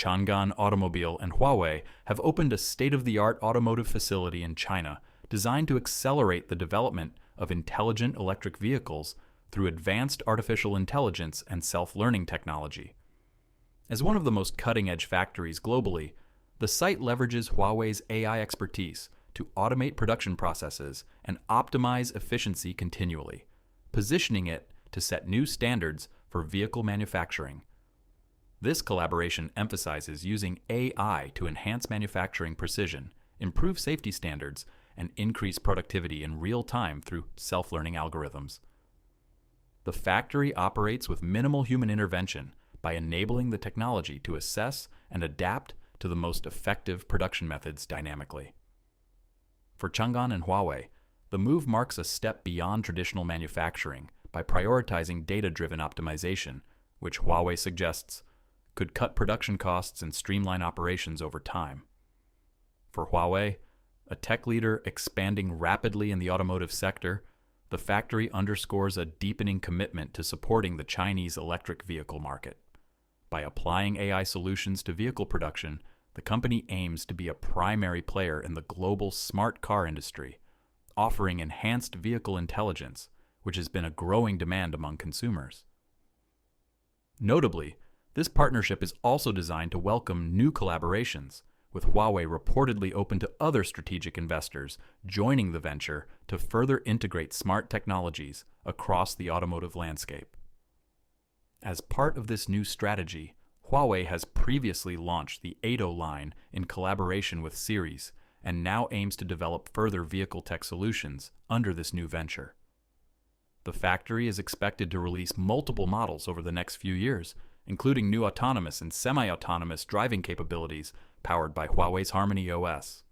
Changan Automobile and Huawei have opened a state-of-the-art automotive facility in China designed to accelerate the development of intelligent electric vehicles through advanced artificial intelligence and self-learning technology. As one of the most cutting-edge factories globally, the site leverages Huawei's AI expertise to automate production processes and optimize efficiency continually, positioning it to set new standards for vehicle manufacturing. This collaboration emphasizes using AI to enhance manufacturing precision, improve safety standards, and increase productivity in real time through self-learning algorithms. The factory operates with minimal human intervention by enabling the technology to assess and adapt to the most effective production methods dynamically. For Changan and Huawei, the move marks a step beyond traditional manufacturing by prioritizing data-driven optimization, which Huawei suggests could cut production costs and streamline operations over time. For Huawei, a tech leader expanding rapidly in the automotive sector, the factory underscores a deepening commitment to supporting the Chinese electric vehicle market. By applying AI solutions to vehicle production, the company aims to be a primary player in the global smart car industry, offering enhanced vehicle intelligence, which has been a growing demand among consumers. Notably, this partnership is also designed to welcome new collaborations, with Huawei reportedly open to other strategic investors joining the venture to further integrate smart technologies across the automotive landscape. As part of this new strategy, Huawei has previously launched the 80 line in collaboration with Series and now aims to develop further vehicle tech solutions under this new venture. The factory is expected to release multiple models over the next few years, including new autonomous and semi-autonomous driving capabilities powered by Huawei's Harmony OS.